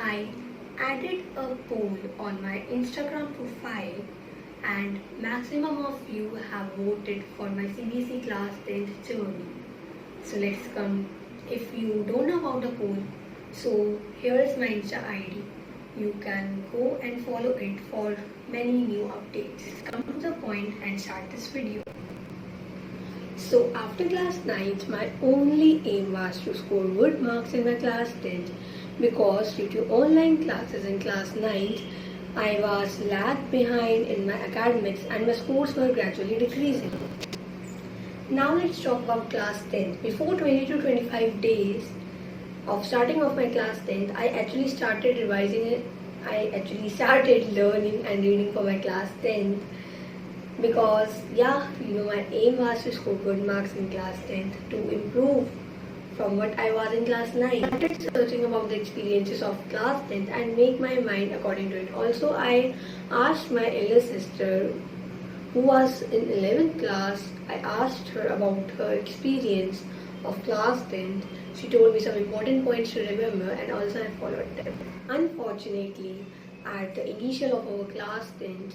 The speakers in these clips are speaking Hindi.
I added a poll on my Instagram profile and maximum of you have voted for my CBSE class 10th journey. So let's come. If you don't know about the poll, so here is my Insta ID. You can go and follow it for many new updates. Come to the point and start this video. So after class 9th, my only aim was to score good marks in my class 10th because due to online classes in class 9th, I was lagged behind in my academics and my scores were gradually decreasing. Now let's talk about class 10th. Before 20 to 25 days of starting off my class 10th, I actually started revising it. I actually started learning and reading for my class 10th because my aim was to score good marks in class 10th to improve from what I was in class 9. I started searching about the experiences of class 10th and make my mind according to it. Also, I asked my elder sister who was in 11th class, I asked her about her experience of class 10th. She told me some important points to remember and also I followed them. Unfortunately, at the initial of our class 10th,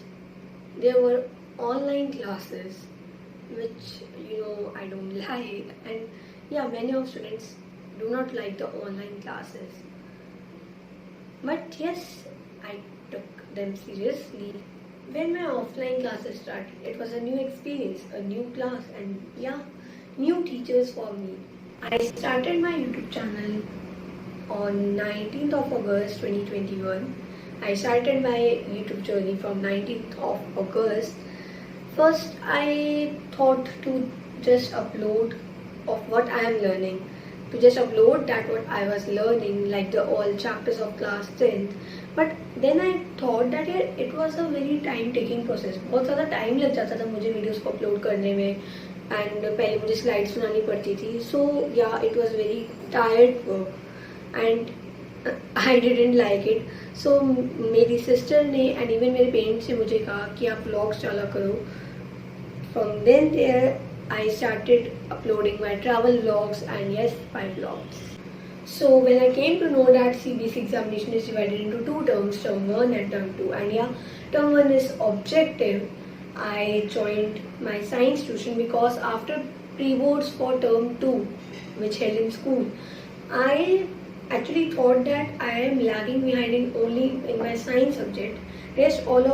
there were online classes which I don't like, and many of students do not like the online classes, but yes, I took them seriously. When my offline classes started, it was a new experience, a new class, and new teachers for me. I started my YouTube channel on 19th of August 2021. I started my YouTube journey from 19th of August. First, I thought to just upload of what I am learning, to just upload that what I was learning, like the all chapters of class 10th. But then I thought that it was a very time taking process. बहुत ज़्यादा टाइम लग जाता था मुझे वीडियोस को अपलोड करने में, एंड पहले मुझे स्लाइड्स बनानी पड़ती थी. So it was very tired work and I didn't like it. So मेरी सिस्टर ने एंड इवन मेरे पेरेंट्स ने मुझे कहा कि आप व्लॉग्स डाला करो. From then there I started uploading my travel vlogs and my vlogs. So when I came to know that CBSE examination is divided into two terms, term 1 and term 2, and term 1 is objective, I joined my science tuition because after pre-boards for term 2, which held in school, I actually thought that I am lagging behind only in my science subject. Rest all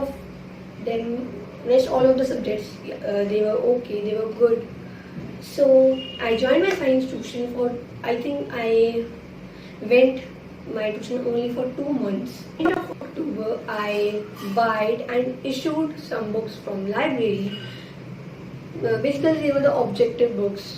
of the subjects, they were okay, they were good. So I joined my science tuition for, I think I went my tuition only for 2 months. In October, I bought and issued some books from library. Basically, they were the objective books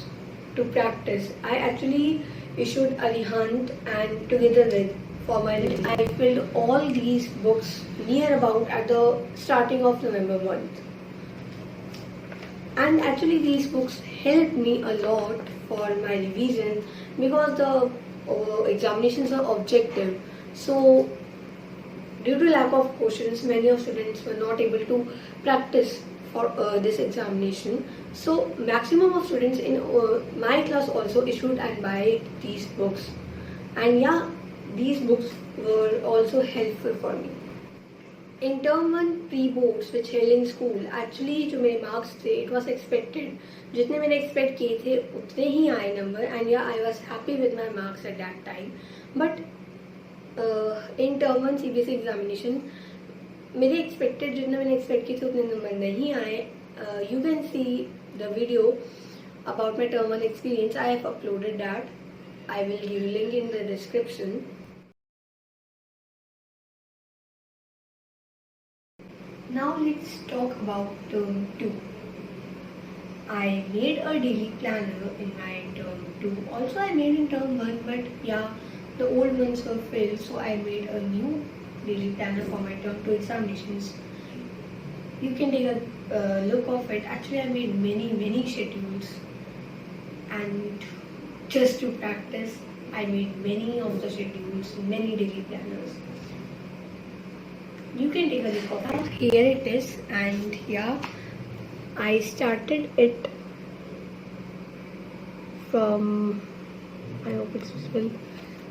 to practice. I actually issued Arihant and Together With for my reading. I filled all these books near about at the starting of November month. And actually these books helped me a lot for my revision because the examinations are objective. So due to lack of questions, many of students were not able to practice for this examination. So maximum of students in my class also issued and buy these books. And these books were also helpful for me. In term 1 pre-boards which held in school, actually जो मेरे marks थे, it was expected. जितने मैंने expect किए थे उतने ही आए number, and I was happy with my marks at that time. But in term 1 CBSE examination, मेरे expected जितने मैंने expect किए थे उतने number नहीं आए. You can see the video about my term 1 experience. I have uploaded that. I will give link in the description. Now let's talk about term 2. I made a daily planner in my term 2. Also I made in term 1, but the old ones were filled, so I made a new daily planner for my term 2 examinations. You can take a look of it. Actually I made many schedules, and just to practice I made many of the schedules, many daily planners. You can take a look of it. Here it is, and I started it from, I hope it's visible,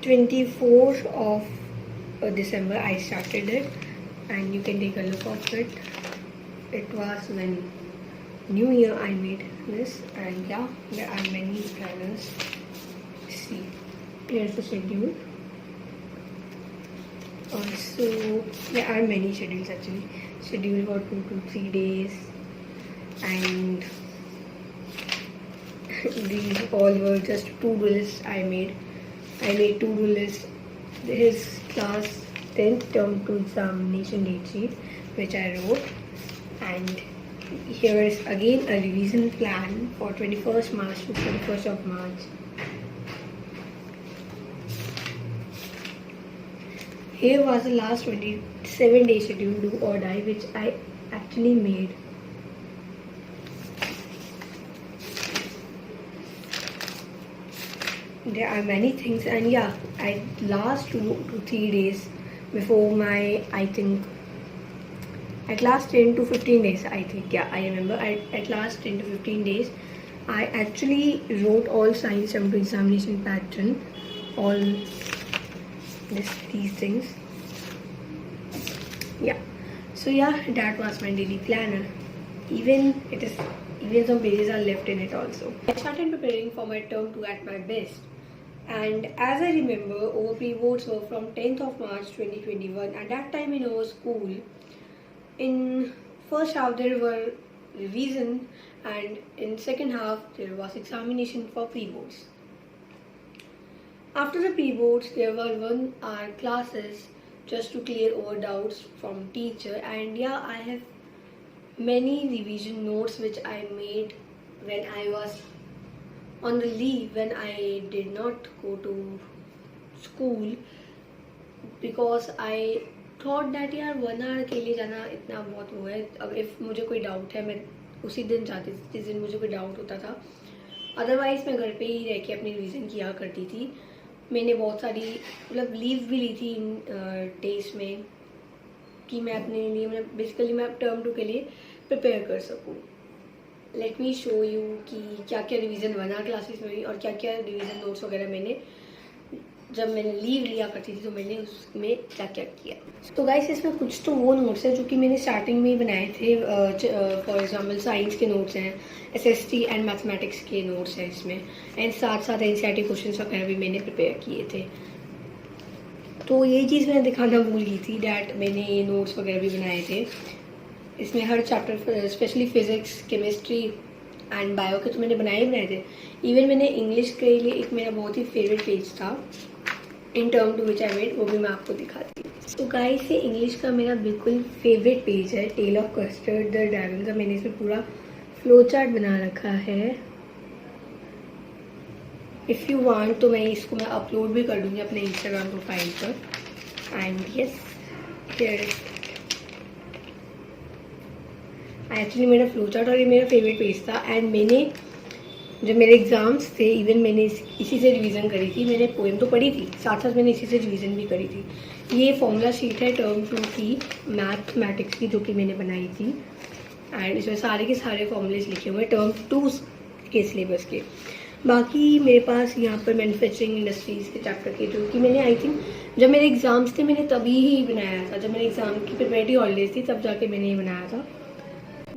24th of December I started it, and you can take a look of it. It was when New Year I made this, and yeah, there are many planners. See, here's the schedule. Also, there are many schedules actually. Schedule for 2 to 3 days, and these all were just to-do lists I made. I made to-do lists. His class 10th term 2 examination date sheet, which I wrote, and here is again a revision plan for 21st March to 31st of March. Here was the last 27-day schedule, do or die, which I actually made. There are many things, and yeah, I last 2 to 3 days before my, I think, at last 10 to 15 days, I think, yeah, I remember, at last 10 to 15 days, I actually wrote all science term 2 examination pattern, all these things. Yeah, so yeah, that was my daily planner. Even some pages are left in it also. I started preparing for my term 2 at my best. And as I remember, our pre-boards were from 10th of March 2021. At that time in our school, in first half there were revision, and in second half there was examination for pre-boards. After the pre-boards, there were 1 hour classes just to clear our doubts from teacher, and yeah, I have many revision notes which I made when I was on the leave, when I did not go to school, because I thought that यार 1 hour के लिए जाना इतना बहुत वो है. अब if मुझे कोई डाउट है, मैं उसी दिन जाती थी जिस दिन मुझे कोई डाउट होता था. अदरवाइज मैं घर पे ही रह के अपनी रिवीजन किया करती थी. मैंने बहुत सारी मतलब लीव भी ली थी इन डेज में कि मैं अपने लिए मतलब बेसिकली मैं टर्म 2 के लिए प्रिपेयर कर सकूँ. लेट मी शो यू कि क्या क्या रिवीजन 1 hour क्लासेस में हुई और क्या क्या रिवीजन नोट्स वगैरह मैंने जब मैंने लीव लिया करती थी तो मैंने उसमें क्या क्या किया. तो गाइस, इसमें कुछ तो वो नोट्स हैं जो कि मैंने स्टार्टिंग में ही बनाए थे. फॉर एग्जांपल साइंस के नोट्स हैं, एसएसटी एंड मैथमेटिक्स के नोट्स हैं इसमें, एंड साथ साथ एनसीईआरटी क्वेश्चंस वगैरह भी मैंने प्रिपेयर किए थे. तो ये चीज़ मैंने दिखाना भूल गई थी डैट मैंने ये नोट्स वगैरह भी बनाए थे. इसमें हर chapter specially physics, chemistry and bio के तो मैंने बनाए थे. इवन मैंने इंग्लिश के लिए एक मेरा बहुत ही फेवरेट पेज था in term 2 which I made, वो भी मैं आपको दिखाती हूँ. तो गाइस, ये इंग्लिश का मेरा बिल्कुल फेवरेट पेज है, tale of custard the dragon का. मैंने इसमें पूरा फ्लो चार्ट बना रखा है. इफ़ यू वांट तो मैं इसको अपलोड भी कर दूँगी अपने इंस्टाग्राम प्रोफाइल पर. एंड यस, हियर एक्चुअली मेरा फ्लो चार्ट और ये मेरा फेवरेट पेज था. एंड मैंने जब मेरे एग्ज़ाम्स थे इवन मैंने इसी से रिवीजन करी थी. मैंने पोएम तो पढ़ी थी, साथ साथ मैंने इसी से रिवीजन भी करी थी. ये फॉर्मूला शीट है टर्म 2 की मैथमेटिक्स की जो कि मैंने बनाई थी. एंड इसमें सारे के सारे फॉर्मूलेज लिखे हुए हैं टर्म 2 के सिलेबस के. बाकी मेरे पास यहाँ पर मैन्युफैक्चरिंग इंडस्ट्रीज़ के चैप्टर के जो कि मैंने आई थिंक जब मेरे एग्ज़ाम्स थे मैंने तभी ही बनाया था. जब मेरे एग्ज़ाम की प्रिपरेटरी हॉलीडेज थी तब जाके मैंने ये बनाया था.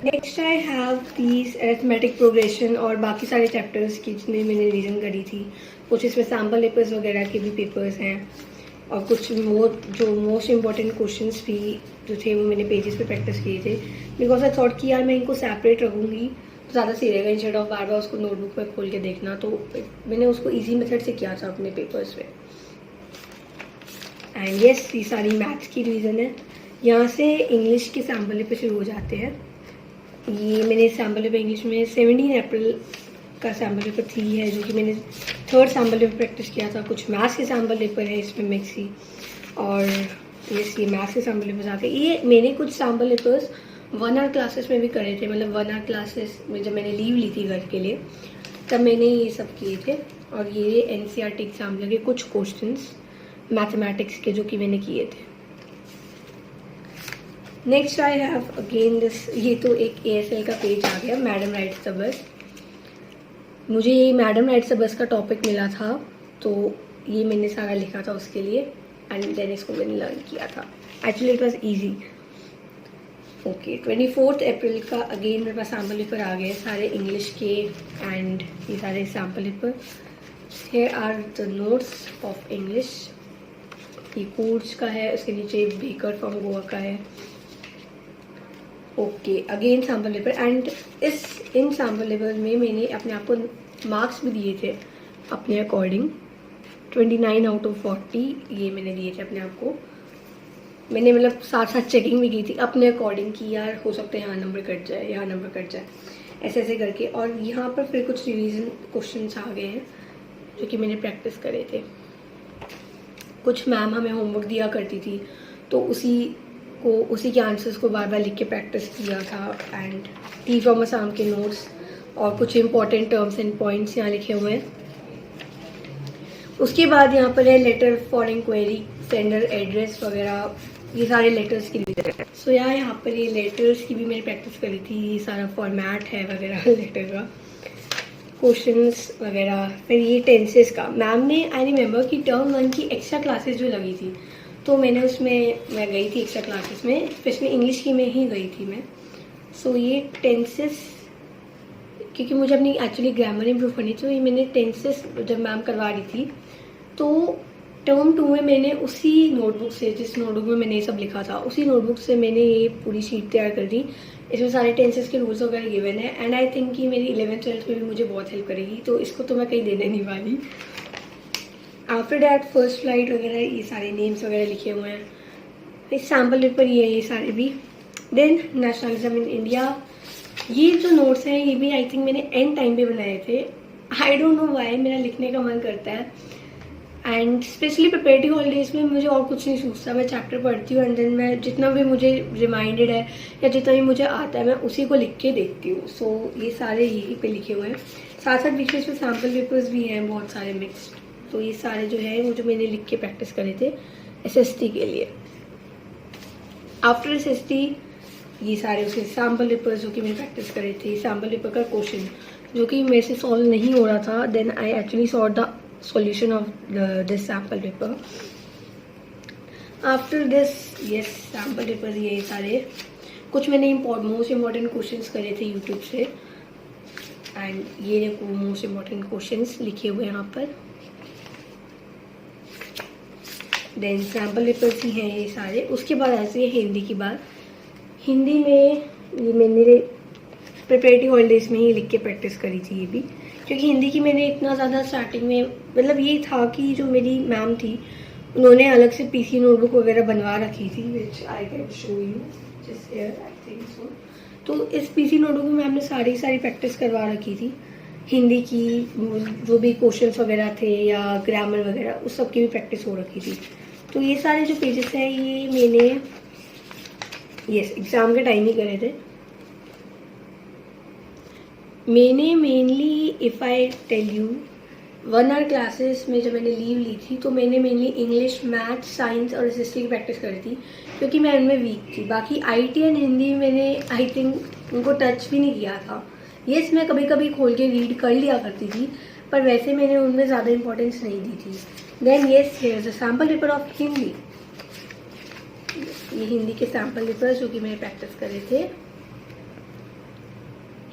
Next I have these arithmetic progression और बाकी सारे चैप्टर्स की जिसमें मैंने रिवीजन करी थी. कुछ इसमें सैम्पल पेपर्स वगैरह के भी पेपर्स हैं और कुछ मोस्ट इम्पॉर्टेंट क्वेश्चंस भी जो थे वो मैंने पेजेस पे प्रैक्टिस किए थे. बिकॉज आई थॉट कि यार मैं इनको सेपरेट रखूँगी तो ज़्यादा सही रहेगा इंस्टेड ऑफ बार बार उसको नोटबुक में खोल के देखना. तो मैंने उसको ईजी मेथड से किया था अपने पेपर्स पे. एंड यस, ये सारी मैथ्स की रिवीजन है. यहाँ से इंग्लिश के सैम्पल पेपर शुरू हो जाते हैं. ये मैंने सैम्पल पेपर इंग्लिश में 17 अप्रैल का सैम्पल पेपर 3 है जो कि मैंने 3rd सैम्पल पेपर प्रैक्टिस किया था. कुछ मैथ्स के सैम्पल पेपर है इसमें मिक्स ही, और ये मैथ्स के सैम्पल पेपर आते हैं. ये मैंने कुछ सैम्पल पेपर्स 1 hour क्लासेस में भी करे थे. मतलब 1 hour क्लासेस में जब मैंने लीव ली थी घर के लिए तब मैंने ये सब किए थे. और ये एनसीईआरटी एग्जाम लगे कुछ क्वेश्चंस मैथमेटिक्स के जो कि मैंने किए थे. Next I have again this. ये तो एक ASL का पेज आ गया, मैडम राइट्स द बस. मुझे ये मैडम राइट्स द बस का टॉपिक मिला था तो ये मैंने सारा लिखा था उसके लिए. एंड देन इसको मैंने लर्न किया था. Actually it was easy. Okay, 24 अप्रैल का अगेन मेरे पास सैम्पल पेपर आ गए सारे इंग्लिश के, एंड ये सारे sample paper. Here are the notes of English. ये कोर्स का है, उसके नीचे बेकर फ्रॉम गोवा का है. Okay, again sample paper. And in sample paper में मैंने अपने आप को मार्क्स भी दिए थे अपने अकॉर्डिंग. 29 आउट ऑफ 40 ये मैंने दिए थे अपने आप को. मैंने मतलब साथ साथ चेकिंग भी की थी अपने अकॉर्डिंग कि यार हो सकता है यहाँ नंबर कट जाए, यहाँ नंबर कट जाए, ऐसे ऐसे करके. और यहाँ पर फिर कुछ रिवीजन क्वेश्चंस आ गए हैं जो कि मैंने प्रैक्टिस करे थे. कुछ मैम हमें होमवर्क दिया करती थी तो उसी के आंसर्स को बार बार लिख के प्रैक्टिस किया था. एंड टी फ्रॉम असम के नोट्स और कुछ इंपॉर्टेंट टर्म्स एंड पॉइंट्स यहाँ लिखे हुए हैं. उसके बाद यहाँ पर है letter for inquiry, sender address वगैरह, ये सारे लेटर्स की भी. सो यहाँ पर ये लेटर्स की भी मैंने प्रैक्टिस करी थी. ये सारा फॉर्मेट है वगैरह लेटर का, क्वेश्चंस वगैरह. फिर ये टेंसेस का मैम ने, आई रिमेंबर कि टर्म 1 की एक्स्ट्रा क्लासेस जो लगी थी तो मैं गई थी एक्स्ट्रा क्लासेस में, स्पेशली इंग्लिश की में ही गई थी मैं. सो ये टेंसेस, क्योंकि मुझे अपनी एक्चुअली ग्रामर इम्प्रूव करनी थी, तो ये मैंने टेंसेस जब मैम करवा रही थी तो टर्म 2 में मैंने उसी नोटबुक से, जिस नोटबुक में मैंने ये सब लिखा था, उसी नोटबुक से मैंने ये पूरी शीट तैयार कर दी. इसमें सारे टेंसेस के रूल्स वगैरह गिवन है. एंड आई थिंक कि मेरी 11th 12th में भी मुझे बहुत हेल्प करेगी, तो इसको तो मैं कहीं देने नहीं वाली. आफ्टर डैट फर्स्ट फ्लाइट वगैरह, ये सारे नेम्स वगैरह लिखे हुए हैं. इस सैम्पल पेपर ये सारे भी. देन नेशनलिज्म इन इंडिया, ये जो नोट्स हैं ये भी आई थिंक मैंने एंड टाइम पे बनाए थे. आई डोंट नो वाई, मेरा लिखने का मन करता है. एंड स्पेशली प्रिपरेटिव हॉलीडेज में मुझे और कुछ नहीं सूझता. मैं चैप्टर पढ़ती हूँ एंड देन मैं जितना भी मुझे रिमाइंडेड है या जितना भी मुझे आता है मैं उसी को लिख के देखती हूँ. सो ये सारे यही पे लिखे हुए हैं. साथ साथ बीच में सैम्पल पेपर्स भी हैं बहुत सारे मिक्सड. तो ये सारे जो है वो जो मैंने लिख के प्रैक्टिस करे थे SST के लिए. आफ्टर SST ये सारे उसके सैम्पल पेपर्स जो कि मैंने प्रैक्टिस करे थे. सैम्पल पेपर का क्वेश्चन जो कि मेरे से सॉल्व नहीं हो रहा था, then I actually solve the solution of this sample paper. After this, yes, sample papers ये सारे कुछ मैंने मोस्ट इम्पॉर्टेंट क्वेश्चंस करे थे यूट्यूब से. एंड ये देखो मोस्ट इम्पॉर्टेंट क्वेश्चंस लिखे हुए यहाँ पर. देन सैम्पल पेपर्स ही हैं ये सारे. उसके बाद ऐसे हिंदी की बात. हिंदी में ये मैंने प्रिपरेटिव हॉलीडेज में ही लिख के प्रैक्टिस करी थी ये भी, क्योंकि हिंदी की मैंने इतना ज़्यादा स्टार्टिंग में, मतलब ये था कि जो मेरी मैम थी उन्होंने अलग से PC नोटबुक वगैरह बनवा रखी थी, which I can show you just here, I think so. तो इस PC नोटबुक में मैम ने सारी प्रैक्टिस करवा रखी थी हिंदी की. जो भी क्वेश्चंस वगैरह थे या ग्रामर वगैरह उस सब की भी प्रैक्टिस हो रखी थी. तो ये सारे जो पेजेस हैं ये मैंने एग्ज़ाम के टाइम ही करे थे. मैंने mainly, if I tell you, 1 hour classes में जब मैंने लीव ली थी तो मैंने मेनली इंग्लिश, मैथ, साइंस और SST की प्रैक्टिस करी थी, क्योंकि मैं उनमें वीक थी. बाकी IT एंड हिंदी मैंने आई थिंक उनको टच भी नहीं किया था. येस, मैं कभी कभी खोल के रीड कर लिया करती थी, पर वैसे मैंने उनमें ज़्यादा इंपॉर्टेंस नहीं दी थी. Then yes, here is a sample paper of Hindi. ये हिंदी के सैम्पल पेपर्स जो कि मैंने प्रैक्टिस करे थे,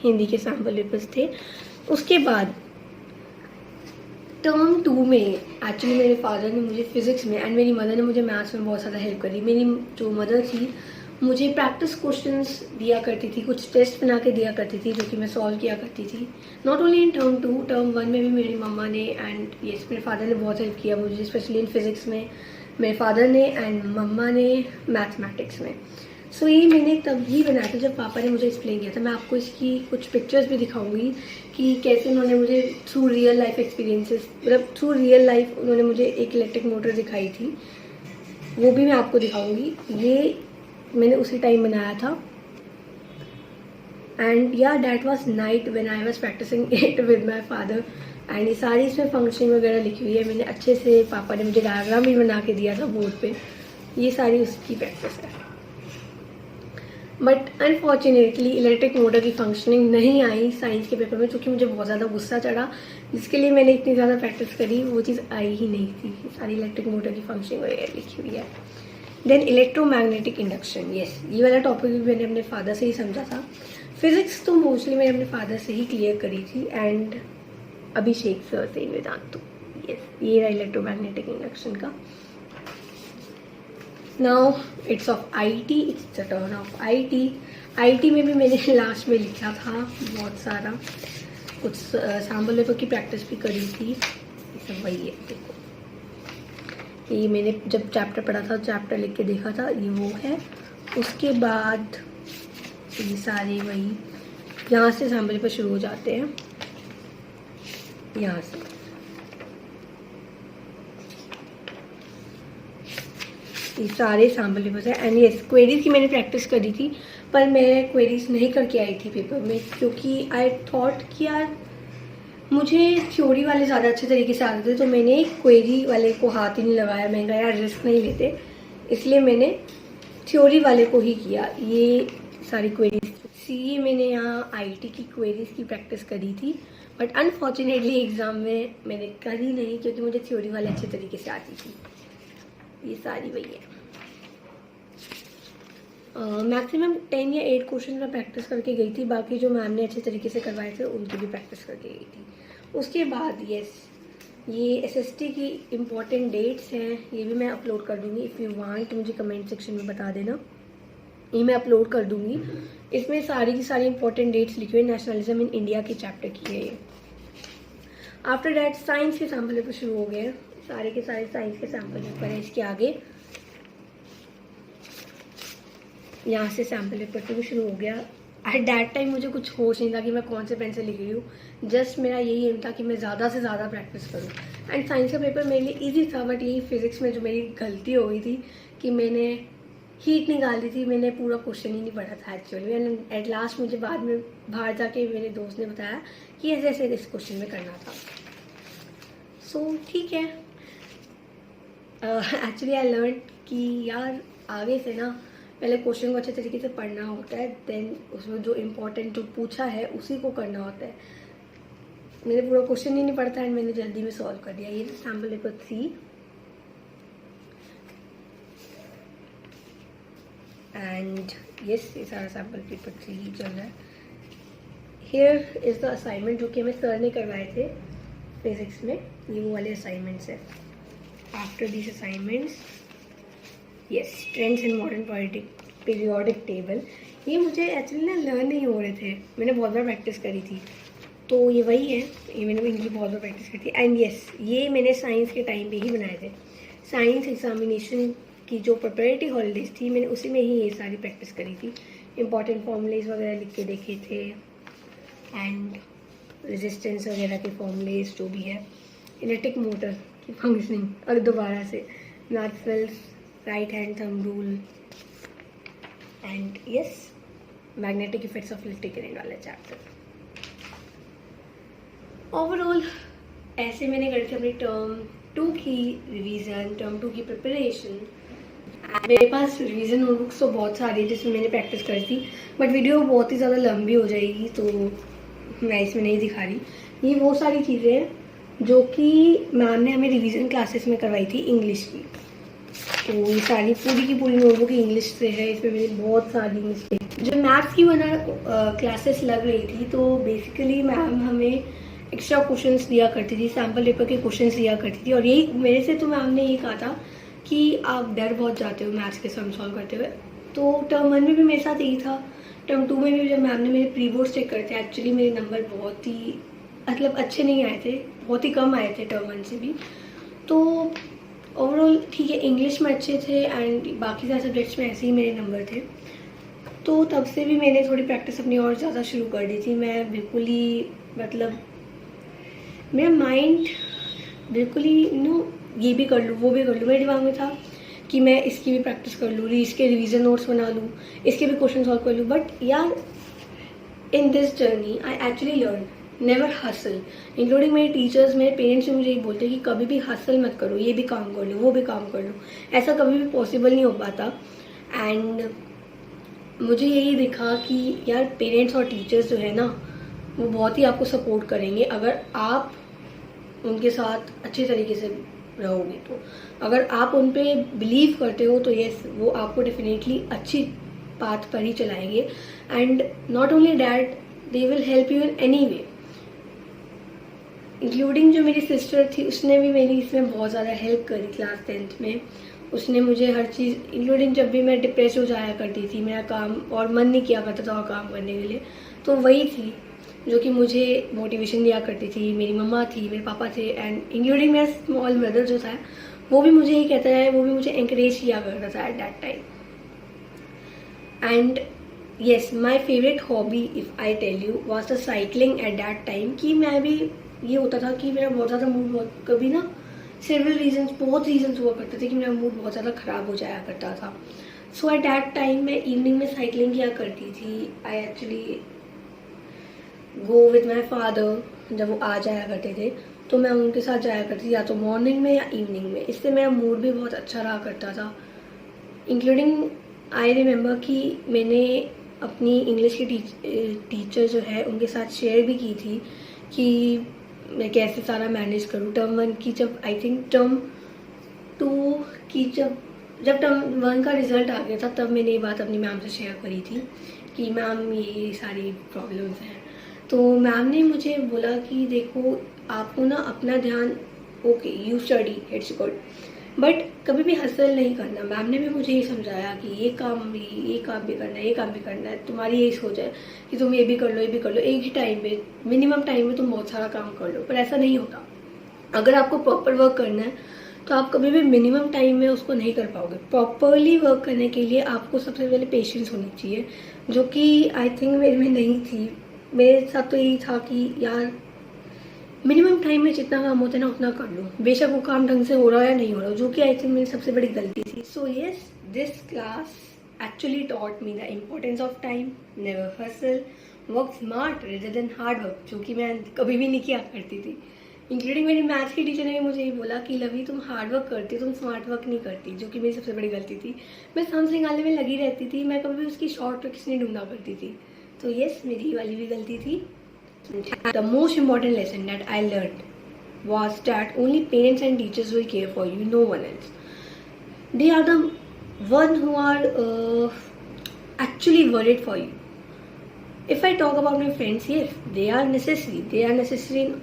हिंदी के सैम्पल पेपर्स थे. उसके बाद टर्म 2 में एक्चुअली मेरे फादर ने मुझे फिजिक्स में एंड मेरी मदर ने मुझे मैथ्स में बहुत ज़्यादा हेल्प करी. मेरी जो मदर थी मुझे प्रैक्टिस क्वेश्चंस दिया करती थी, कुछ टेस्ट बना के दिया करती थी जो कि मैं सॉल्व किया करती थी. Not only in term 2, term 1 में भी मेरी मम्मा ने एंड येस मेरे फादर ने बहुत हेल्प किया मुझे, स्पेशली इन फिजिक्स में मेरे फादर ने एंड मम्मा ने मैथमेटिक्स में. सो ये मैंने तभी बनाया था जब पापा ने मुझे एक्सप्लेन किया था. मैं आपको इसकी कुछ पिक्चर्स भी दिखाऊंगी कि कैसे उन्होंने मुझे थ्रू रियल लाइफ एक्सपीरियंसेस, मतलब थ्रू रियल लाइफ उन्होंने मुझे एक इलेक्ट्रिक मोटर दिखाई थी, वो भी मैं आपको दिखाऊंगी. ये मैंने उसी टाइम बनाया था. And yeah that was night when I was practicing it with my father. And ये सारी इसमें फंक्शन वगैरह लिखी हुई है. मैंने अच्छे से, पापा ने मुझे डायग्राम भी बना के दिया था बोर्ड पे. ये सारी उसकी प्रैक्टिस है. बट अनफॉर्चुनेटली इलेक्ट्रिक मोटर की फंक्शनिंग नहीं आई साइंस के पेपर में, क्योंकि मुझे बहुत ज़्यादा गुस्सा चढ़ा, जिसके लिए मैंने इतनी ज़्यादा प्रैक्टिस करी, वो चीज़ आई ही नहीं थी। सारी इलेक्ट्रिक मोटर की फंक्शनिंग वगैरह लिखी हुई है। देन इलेक्ट्रोमैग्नेटिक इंडक्शन, यस, ये वाला टॉपिक भी मैंने अपने फादर से ही समझा था। फिजिक्स तो मोस्टली मैंने अपने फादर से ही क्लियर करी थी, एंड अभिषेक सर से वेदांत, तो यस, ये रहा इलेक्ट्रोमैग्नेटिक इंडक्शन का। Now it's of IT, it's the turn off IT में भी मैंने लास्ट में लिखा था बहुत सारा, कुछ सैम्पल पेपर की प्रैक्टिस भी करी थी। ये सब वही है, देखो, ये मैंने जब चैप्टर पढ़ा था, चैप्टर लिख के देखा था, ये वो है। उसके बाद ये सारे वही, यहाँ से सैम्पल पेपर शुरू हो जाते हैं, यहाँ से ये सारे सैम्पल पेपर्स हैं। एंड यस, क्वेरीज की मैंने प्रैक्टिस करी थी, पर मैं क्वेरीज नहीं करके आई थी पेपर में, क्योंकि आई थॉट कि यार मुझे थ्योरी वाले ज़्यादा अच्छे तरीके से आते थे, तो मैंने क्वेरी वाले को हाथ ही नहीं लगाया। मैंने कहा यार रिस्क नहीं लेते, इसलिए मैंने थ्योरी वाले को ही किया। ये सारी क्वेरीज ये मैंने यहाँ IT की क्वेरीज की प्रैक्टिस करी थी, बट अनफॉर्चुनेटली एग्ज़ाम में मैंने करी नहीं, क्योंकि मुझे थ्योरी वाले अच्छे तरीके से आती थी। ये सारी वही है। मैक्सिमम 10 या 8 क्वेश्चन मैं प्रैक्टिस करके गई थी, बाकी जो मैम ने अच्छे तरीके से करवाए थे उनकी भी प्रैक्टिस करके गई थी। उसके बाद यस, ये SST की इम्पॉर्टेंट डेट्स हैं, ये भी मैं अपलोड कर दूँगी। इफ़ यू वांट मुझे कमेंट सेक्शन में बता देना, ये मैं अपलोड कर दूँगी। इसमें सारी की सारी इंपॉर्टेंट डेट्स लिखी हुई, नेशनलिज्म इन इंडिया के चैप्टर की है ये। आफ्टर डैट साइंस के सैम्पल पेपर शुरू हो गए, सारे के सारे साइंस के सैम्पल पेपर हैं। इसके आगे यहाँ से सैम्पल पेपर भी शुरू हो गया। एट दैट टाइम मुझे कुछ होश नहीं था कि मैं कौन से पेन से लिख रही हूँ, जस्ट मेरा यही एम था कि मैं ज़्यादा से ज़्यादा प्रैक्टिस करूँ। एंड साइंस का पेपर मेरे लिए ईजी था, बट यही फिजिक्स में जो मेरी गलती हो गई थी कि मैंने हीट निकाल दी थी, मैंने पूरा क्वेश्चन ही नहीं पढ़ा था एक्चुअली। एंड एट लास्ट मुझे बाद में बाहर जाके मेरे दोस्त ने बताया कि ऐसे ऐसे इस क्वेश्चन में करना था। सो ठीक है, एक्चुअली आई लर्न कि यार आगे से ना पहले क्वेश्चन को अच्छे तरीके से पढ़ना होता है, देन उसमें जो इम्पोर्टेंट जो पूछा है उसी को करना होता है। मैंने पूरा क्वेश्चन ही नहीं पढ़ता एंड मैंने जल्दी में सॉल्व कर दिया। ये सैम्पल पेपर 3 एंड यस, ये सारा सैम्पल पेपर 3 ही चल रहा है। हियर इज़ द असाइनमेंट जो कि हमें सर ने करवाए थे फिजिक्स में, ये वो वाले असाइनमेंट्स है। After this assignments yes, trends in modern periodic table, ये मुझे एक्चुअली ना लर्न नहीं हो रहे थे, मैंने बहुत बार प्रैक्टिस करी थी, तो ये वही है, ये मैंने इनकी बहुत बार प्रैक्टिस करी थी। एंड यस, ये मैंने साइंस के टाइम पे ही बनाए थे। साइंस एग्जामिनेशन की जो प्रिपरेटरी हॉलीडेज थी, मैंने उसी में ही ये सारी प्रैक्टिस करी थी। इंपॉर्टेंट फॉर्मूलेज वगैरह लिख के देखे थे, एंड रेजिस्टेंस वगैरह के फॉर्मूलेज जो भी है, इलेक्ट्रिक मोटर की फंक्शनिंग, और दोबारा से Maxwell's right hand thumb rule, and yes, magnetic effects of electric current वाला चैप्टर। ओवरऑल ऐसे मैंने करी थी अपनी टर्म 2 की रिवीजन, टर्म 2 की प्रिपरेशन। मेरे पास रिवीजन नोटबुक्स तो बहुत सारी है जिसमें मैंने प्रैक्टिस करी थी, बट वीडियो बहुत ही ज़्यादा लंबी हो जाएगी तो मैं इसमें नहीं दिखा रही। ये वो सारी चीज़ें हैं जो कि मैम ने हमें रिवीजन क्लासेस में करवाई थी इंग्लिश की। तो ये सारी पूरी की पूरी नोटबुक इंग्लिश से है, इसमें मेरी बहुत सारी मिस्टेक। जब मैथ्स की वरना क्लासेस लग रही थी तो बेसिकली मैम हमें एक्स्ट्रा क्वेश्चंस दिया करती थी, सैम्पल पेपर के क्वेश्चंस दिया करती थी, और यही मेरे से तो मैम ने यही कहा था कि आप डर बहुत जाते हो मैथ्स के सम सॉल्व करते हुए। तो टर्म 1 में भी मेरे साथ यही था, टर्म 2 में भी जब मैम ने मेरे प्री बोर्ड चेक करे थे, एक्चुअली मेरे नंबर बहुत ही मतलब अच्छे नहीं आए थे, बहुत ही कम आए थे टर्म 1 से भी। तो ओवरऑल ठीक है, इंग्लिश में अच्छे थे एंड बाकी सारे सब्जेक्ट्स में ऐसे ही मेरे नंबर थे। तो तब से भी मैंने थोड़ी प्रैक्टिस अपनी और ज़्यादा शुरू कर दी थी। मैं बिल्कुल ही मतलब मेरा माइंड बिल्कुल ही ये भी कर लूँ वो भी कर लूँ, मेरे दिमाग में था कि मैं इसकी भी प्रैक्टिस कर लूँ, इसके रिवीजन नोट्स बना लूँ, इसके भी क्वेश्चन सॉल्व कर लूँ। बट यार in this journey I actually learn never hustle, including मेरे टीचर्स, मेरे पेरेंट्स भी मुझे ये बोलते हैं कि कभी भी हसल मत करो, ये भी काम कर लो, वो भी काम कर लो, ऐसा कभी भी पॉसिबल नहीं हो पाता। एंड मुझे यही दिखा कि यार पेरेंट्स और टीचर्स जो है ना, वो बहुत ही आपको सपोर्ट करेंगे अगर आप उनके साथ अच्छे तरीके से रहोगे। तो अगर आप उन पे बिलीव करते हो तो यस, वो आपको डेफिनेटली अच्छी पाथ पर ही चलाएंगे। And not only that, they will help you in any way. Including जो मेरी सिस्टर थी, उसने भी मेरी इसमें बहुत ज़्यादा हेल्प करी क्लास 10th में। उसने मुझे हर चीज़, इंक्लूडिंग जब भी मैं डिप्रेस हो जाया करती थी, मेरा काम और मन नहीं किया करता था और काम करने के लिए, तो वही थी जो कि मुझे मोटिवेशन दिया करती थी। मेरी मम्मा थी, मेरे पापा थे, एंड इंक्लूडिंग मेरा स्मॉल ब्रदर जो था, वो भी मुझे ही कहता है, वो भी मुझे इंकरेज किया करता था at that time. And yes, my favourite hobby if I tell you was the cycling at that time. कि मैं भी, ये होता था कि मेरा बहुत ज़्यादा मूड, बहुत कभी ना सेवरल रीजंस, बहुत रीजंस हुआ करते थे कि मेरा मूड बहुत ज़्यादा ख़राब हो जाया करता था। सो एट दैट टाइम मैं इवनिंग में साइकिलिंग किया करती थी। I actually go with my father. जब वो आ जाया करते थे तो मैं उनके साथ जाया करती थी, या तो मॉर्निंग में या इवनिंग में। इससे मेरा मूड भी बहुत अच्छा रहा करता था। इंक्लूडिंग आई रिमेंबर कि मैंने अपनी इंग्लिश की टीचर जो है उनके साथ शेयर भी की थी कि मैं कैसे सारा मैनेज करूँ। टर्म 1 की, जब आई थिंक टर्म 2 की, जब जब टर्म 1 का रिजल्ट आ गया था, तब मैंने ये बात अपनी मैम से शेयर करी थी कि मैम ये सारी प्रॉब्लम्स हैं। तो मैम ने मुझे बोला कि देखो, आपको ना अपना ध्यान, okay you study, it's good, but कभी भी हसल नहीं करना। मैम ने भी मुझे ये समझाया कि ये काम भी करना है, ये काम भी करना है। तुम्हारी यही सोच है कि तुम ये भी कर लो, ये भी कर लो, एक ही टाइम पे, मिनिमम टाइम में तुम बहुत सारा काम कर लो, पर ऐसा नहीं होता। अगर आपको प्रॉपर वर्क करना है तो आप कभी भी मिनिमम टाइम में उसको नहीं कर पाओगे। प्रॉपरली वर्क करने के लिए आपको सबसे पहले पेशेंस होनी चाहिए, जो कि आई थिंक मेरे में नहीं थी। मेरे साथ तो यही था कि यार मिनिमम टाइम में जितना काम होता है ना उतना कर लो, बेशक वो काम ढंग से हो रहा है या नहीं हो रहा, जो कि आई थिंक मेरी सबसे बड़ी गलती थी। So yes, this class actually taught me the importance of time, never hustle, work smart rather than hard work, जो कि मैं कभी भी नहीं किया करती थी। इंक्लूडिंग मेरी मैथ्स की टीचर ने भी मुझे ये बोला कि लवी तुम हार्ड वर्क करती हो, तुम स्मार्ट वर्क नहीं करती, जो कि मेरी सबसे बड़ी गलती थी। मैं सम निकालने में लगी रहती थी, मैं कभी भी उसकी शॉर्ट ट्रिक्स नहीं ढूंढा करती थी। तो यस, मेरी वाली भी गलती थी। The most important lesson that I learned was that only parents and teachers will care for you, no one else. They are the one who are actually worried for you. If I talk about my friends, yes, they are necessary. They are necessary in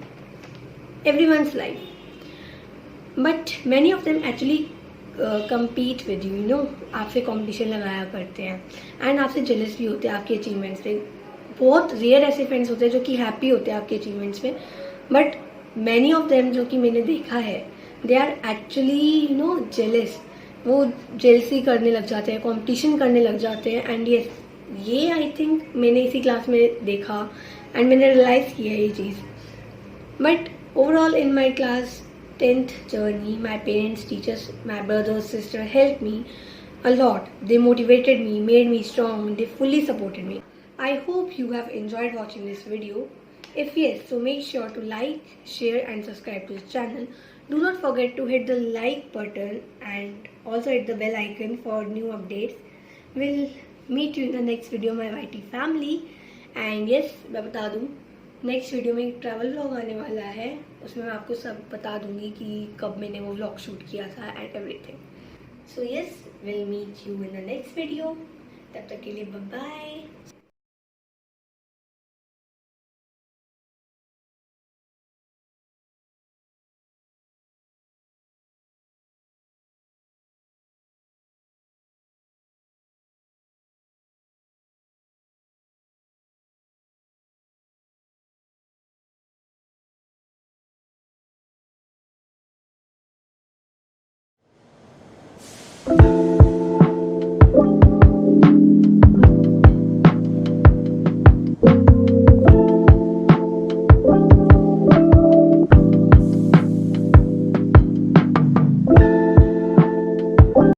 everyone's life. But many of them actually compete with you, you know, आपसे competition लगाया करते हैं, and आपसे jealous भी होते हैं आपके achievements पे। बहुत रेयर ऐसे फ्रेंड्स होते हैं जो कि हैप्पी होते हैं आपके अचीवमेंट्स में, बट मैनी ऑफ देम, जो कि मैंने देखा है, they are actually you know jealous. वो जेलसी करने लग जाते हैं, कंपटीशन करने लग जाते हैं। एंड ये आई थिंक मैंने इसी क्लास में देखा एंड मैंने रियलाइज किया ये चीज़। But overall in my class 10th journey, my parents, teachers, my brother, sister helped me a lot. They motivated me, made me strong, they fully supported me. I hope you have enjoyed watching this video. If yes, so make sure to like, share and subscribe to this channel. Do not forget to hit the like button and also hit the bell icon for new updates. We'll meet you in the next video, my YT family. And yes, मैं बता दूँ, नेक्स्ट वीडियो में एक ट्रैवल व्लॉग आने वाला है। उसमें मैं आपको सब बता दूंगी कि कब मैंने वो व्लॉग शूट किया था and everything. So yes, will meet you in the next video. तब तक के लिए बाय बाय।